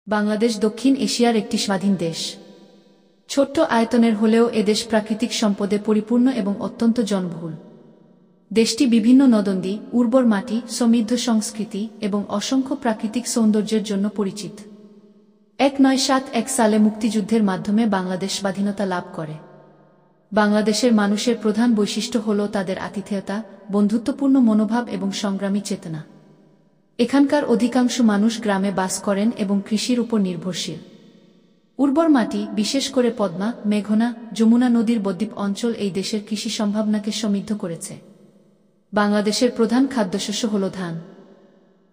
বাংলাদেশ দক্ষিণ এশিয়ার একটি স্বাধীন দেশ। ছোট্ট আয়তনের হলেও এদেশ প্রাকৃতিক সম্পদে পরিপূর্ণ এবং অত্যন্ত জনবহুল। দেশটি বিভিন্ন নদনদী, উর্বর মাটি, সমৃদ্ধ সংস্কৃতি এবং অসংখ্য প্রাকৃতিক সৌন্দর্যের জন্য পরিচিত। 1971 সালে মুক্তিযুদ্ধের মাধ্যমে বাংলাদেশ স্বাধীনতা লাভ করে। বাংলাদেশের মানুষের প্রধান বৈশিষ্ট্য হল তাদের আতিথেয়তা, বন্ধুত্বপূর্ণ মনোভাব এবং সংগ্রামী চেতনা। এখানকার অধিকাংশ মানুষ গ্রামে বাস করেন এবং কৃষির উপর নির্ভরশীল। উর্বর মাটি, বিশেষ করে পদ্মা, মেঘনা, যমুনা নদীর বদ্বীপ অঞ্চল এই দেশের কৃষি সম্ভাবনাকে সমৃদ্ধ করেছে। বাংলাদেশের প্রধান খাদ্যশস্য হল ধান।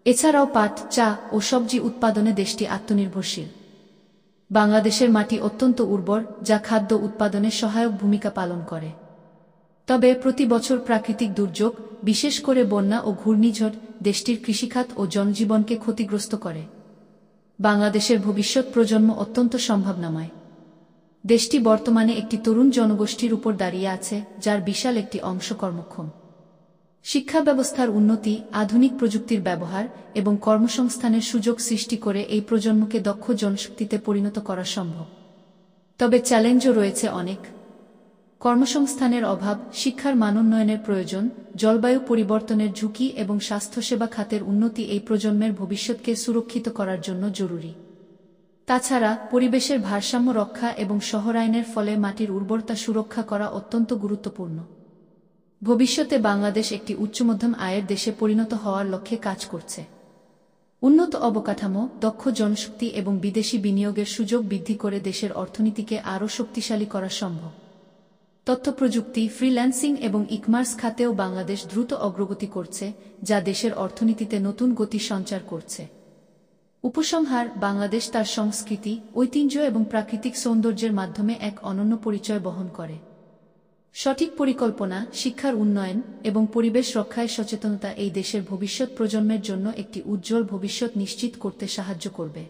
এছাড়াও পাট, চা ও সবজি উৎপাদনে দেশটি আত্মনির্ভরশীল। বাংলাদেশের মাটি অত্যন্ত উর্বর, যা খাদ্য উৎপাদনে সহায়ক ভূমিকা পালন করে। তবে প্রতি বছর প্রাকৃতিক দুর্যোগ, বিশেষ করে বন্যা ও ঘূর্ণিঝড়, দেশটির কৃষিখাত ও জনজীবনকে ক্ষতিগ্রস্ত করে। বাংলাদেশের ভবিষ্যৎ প্রজন্ম অত্যন্ত সম্ভাবনাময়। দেশটি বর্তমানে একটি তরুণ জনগোষ্ঠীর উপর দাঁড়িয়ে আছে, যার বিশাল একটি অংশ কর্মক্ষম। শিক্ষা ব্যবস্থার উন্নতি, আধুনিক প্রযুক্তির ব্যবহার এবং কর্মসংস্থানের সুযোগ সৃষ্টি করে এই প্রজন্মকে দক্ষ জনশক্তিতে পরিণত করা সম্ভব। তবে চ্যালেঞ্জও রয়েছে অনেক। কর্মসংস্থানের অভাব, শিক্ষার মানোন্নয়নের প্রয়োজন, জলবায়ু পরিবর্তনের ঝুঁকি এবং স্বাস্থ্যসেবা খাতের উন্নতি এই প্রজন্মের ভবিষ্যৎকে সুরক্ষিত করার জন্য জরুরি। তাছাড়া পরিবেশের ভারসাম্য রক্ষা এবং শহরায়নের ফলে মাটির উর্বরতা সুরক্ষা করা অত্যন্ত গুরুত্বপূর্ণ। ভবিষ্যতে বাংলাদেশ একটি উচ্চমধ্যম আয়ের দেশে পরিণত হওয়ার লক্ষ্যে কাজ করছে। উন্নত অবকাঠামো, দক্ষ জনশক্তি এবং বিদেশি বিনিয়োগের সুযোগ বৃদ্ধি করে দেশের অর্থনীতিকে আরও শক্তিশালী করা সম্ভব। তথ্যপ্রযুক্তি, ফ্রিল্যান্সিং এবং ই-কমার্স খাতেও বাংলাদেশ দ্রুত অগ্রগতি করছে, যা দেশের অর্থনীতিতে নতুন গতি সঞ্চার করছে। উপসংহার: বাংলাদেশ তার সংস্কৃতি, ঐতিহ্য এবং প্রাকৃতিক সৌন্দর্যের মাধ্যমে এক অনন্য পরিচয় বহন করে। সঠিক পরিকল্পনা, শিক্ষার উন্নয়ন এবং পরিবেশ রক্ষায় সচেতনতা এই দেশের ভবিষ্যৎ প্রজন্মের জন্য একটি উজ্জ্বল ভবিষ্যৎ নিশ্চিত করতে সাহায্য করবে।